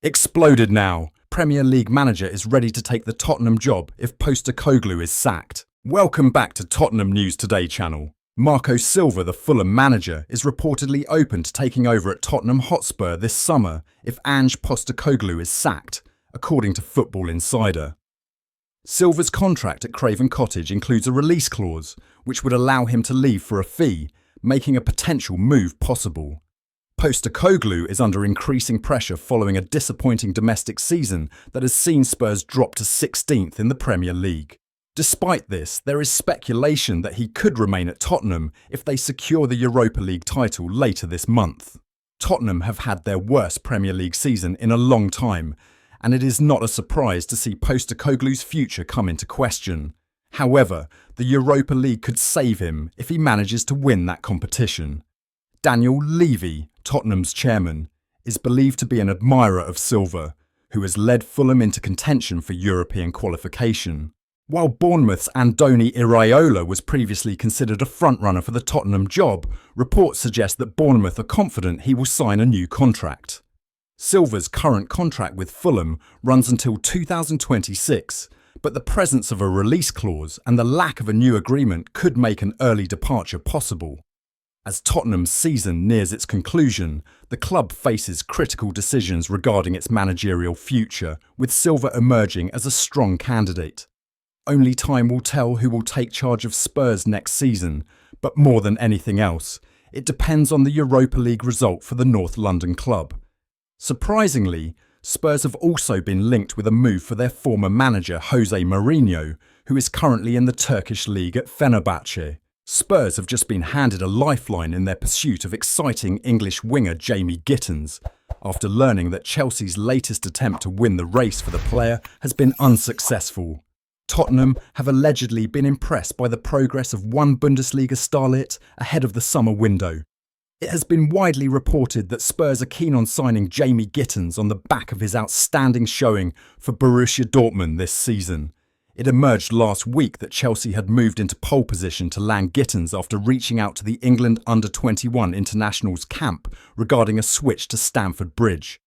Exploded now. Premier League manager is ready to take the Tottenham job if Postecoglou is sacked. Welcome back to Tottenham News Today channel. Marco Silva, the Fulham manager, is reportedly open to taking over at Tottenham Hotspur this summer if Ange Postecoglou is sacked, according to Football Insider. Silva's contract at Craven Cottage includes a release clause, which would allow him to leave for a fee, making a potential move possible. Postecoglou is under increasing pressure following a disappointing domestic season that has seen Spurs drop to 16th in the Premier League. Despite this, there is speculation that he could remain at Tottenham if they secure the Europa League title later this month. Tottenham have had their worst Premier League season in a long time, and it is not a surprise to see Postecoglou's future come into question. However, the Europa League could save him if he manages to win that competition. Daniel Levy, Tottenham's chairman, is believed to be an admirer of Silva, who has led Fulham into contention for European qualification. While Bournemouth's Andoni Iraola was previously considered a frontrunner for the Tottenham job, reports suggest that Bournemouth are confident he will sign a new contract. Silva's current contract with Fulham runs until 2026, but the presence of a release clause and the lack of a new agreement could make an early departure possible. As Tottenham's season nears its conclusion, the club faces critical decisions regarding its managerial future, with Silva emerging as a strong candidate. Only time will tell who will take charge of Spurs next season, but more than anything else, it depends on the Europa League result for the North London club. Surprisingly, Spurs have also been linked with a move for their former manager Jose Mourinho, who is currently in the Turkish league at Fenerbahce. Spurs have just been handed a lifeline in their pursuit of exciting English winger Jamie Gittens, after learning that Chelsea's latest attempt to win the race for the player has been unsuccessful. Tottenham have allegedly been impressed by the progress of one Bundesliga starlet ahead of the summer window. It has been widely reported that Spurs are keen on signing Jamie Gittens on the back of his outstanding showing for Borussia Dortmund this season. It emerged last week that Chelsea had moved into pole position to land Gittens after reaching out to the England under-21 internationals camp regarding a switch to Stamford Bridge.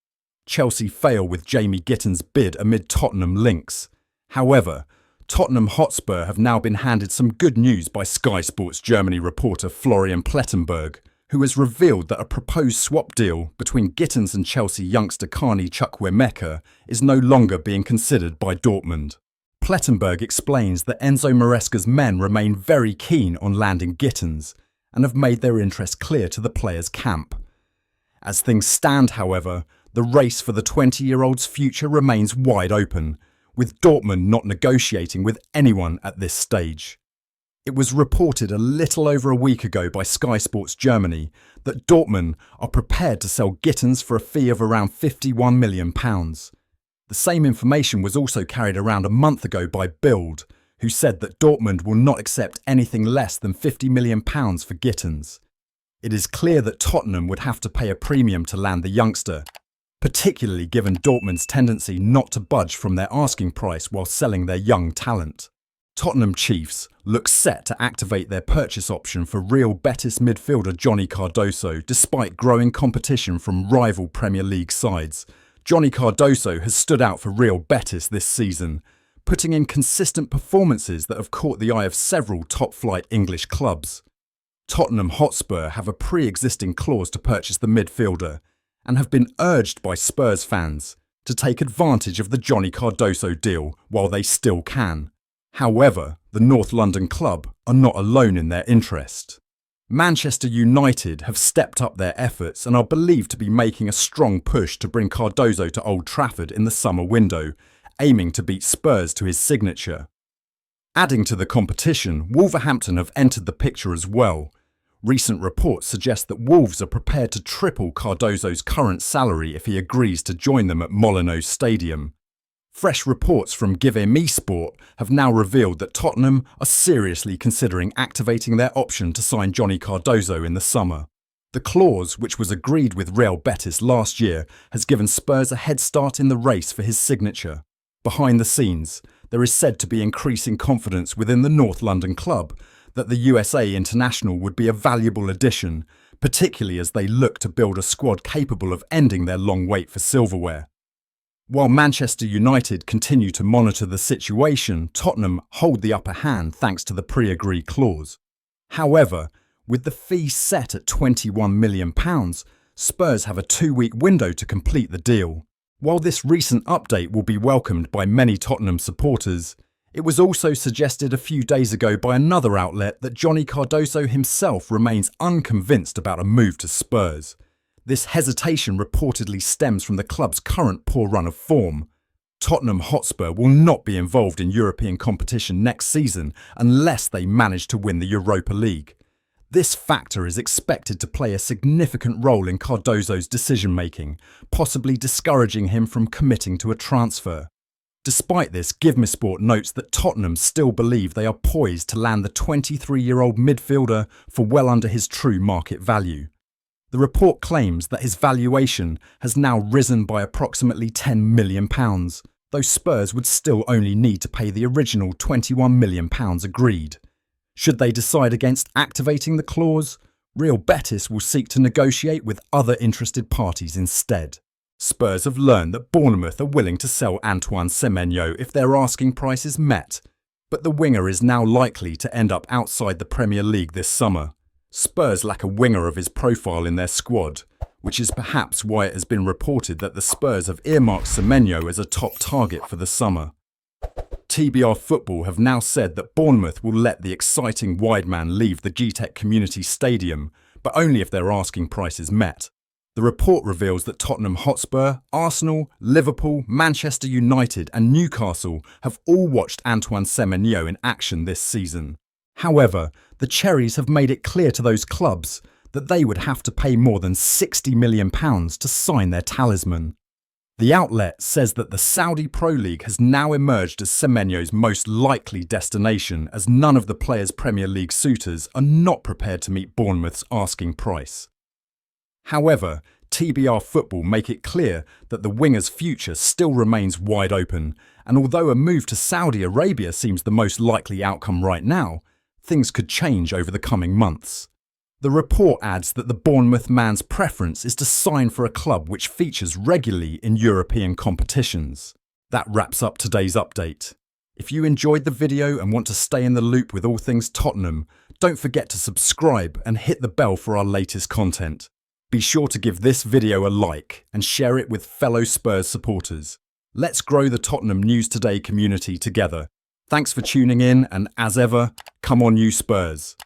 Chelsea fail with Jamie Gittens' bid amid Tottenham links. However, Tottenham Hotspur have now been handed some good news by Sky Sports Germany reporter Florian Plettenberg, who has revealed that a proposed swap deal between Gittens and Chelsea youngster Carney Chukwuemeka is no longer being considered by Dortmund. Plettenberg explains that Enzo Maresca's men remain very keen on landing Gittens and have made their interest clear to the player's camp. As things stand, however, the race for the 20-year-old's future remains wide open, with Dortmund not negotiating with anyone at this stage. It was reported a little over a week ago by Sky Sports Germany that Dortmund are prepared to sell Gittens for a fee of around £51 million. The same information was also carried around a month ago by Bild, who said that Dortmund will not accept anything less than £50 million for Gittens. It is clear that Tottenham would have to pay a premium to land the youngster, particularly given Dortmund's tendency not to budge from their asking price while selling their young talent. Tottenham Chiefs look set to activate their purchase option for Real Betis midfielder Johnny Cardoso despite growing competition from rival Premier League sides. Johnny Cardoso has stood out for Real Betis this season, putting in consistent performances that have caught the eye of several top-flight English clubs. Tottenham Hotspur have a pre-existing clause to purchase the midfielder and have been urged by Spurs fans to take advantage of the Johnny Cardoso deal while they still can. However, the North London club are not alone in their interest. Manchester United have stepped up their efforts and are believed to be making a strong push to bring Cardoso to Old Trafford in the summer window, aiming to beat Spurs to his signature. Adding to the competition, Wolverhampton have entered the picture as well. Recent reports suggest that Wolves are prepared to triple Cardoso's current salary if he agrees to join them at Molineux Stadium. Fresh reports from Give Me Sport have now revealed that Tottenham are seriously considering activating their option to sign Johnny Cardoso in the summer. The clause, which was agreed with Real Betis last year, has given Spurs a head start in the race for his signature. Behind the scenes, there is said to be increasing confidence within the North London club that the USA international would be a valuable addition, particularly as they look to build a squad capable of ending their long wait for silverware. While Manchester United continue to monitor the situation, Tottenham hold the upper hand thanks to the pre-agreed clause. However, with the fee set at £21 million, Spurs have a 2-week window to complete the deal. While this recent update will be welcomed by many Tottenham supporters, it was also suggested a few days ago by another outlet that Johnny Cardoso himself remains unconvinced about a move to Spurs. This hesitation reportedly stems from the club's current poor run of form. Tottenham Hotspur will not be involved in European competition next season unless they manage to win the Europa League. This factor is expected to play a significant role in Cardoso's decision-making, possibly discouraging him from committing to a transfer. Despite this, GiveMeSport notes that Tottenham still believe they are poised to land the 23-year-old midfielder for well under his true market value. The report claims that his valuation has now risen by approximately £10 million, though Spurs would still only need to pay the original £21 million agreed. Should they decide against activating the clause, Real Betis will seek to negotiate with other interested parties instead. Spurs have learned that Bournemouth are willing to sell Antoine Semenyo if their asking price is met, but the winger is now likely to end up outside the Premier League this summer. Spurs lack a winger of his profile in their squad, which is perhaps why it has been reported that the Spurs have earmarked Semenyo as a top target for the summer. TBR Football have now said that Bournemouth will let the exciting wide man leave the GTEC Community Stadium, but only if their asking price is met. The report reveals that Tottenham Hotspur, Arsenal, Liverpool, Manchester United and Newcastle have all watched Antoine Semenyo in action this season. However, the Cherries have made it clear to those clubs that they would have to pay more than £60 million to sign their talisman. The outlet says that the Saudi Pro League has now emerged as Semenyo's most likely destination, as none of the player's Premier League suitors are not prepared to meet Bournemouth's asking price. However, TBR Football make it clear that the winger's future still remains wide open, and although a move to Saudi Arabia seems the most likely outcome right now, things could change over the coming months. The report adds that the Bournemouth man's preference is to sign for a club which features regularly in European competitions. That wraps up today's update. If you enjoyed the video and want to stay in the loop with all things Tottenham, don't forget to subscribe and hit the bell for our latest content. Be sure to give this video a like and share it with fellow Spurs supporters. Let's grow the Tottenham News Today community together. Thanks for tuning in, and as ever, come on you Spurs.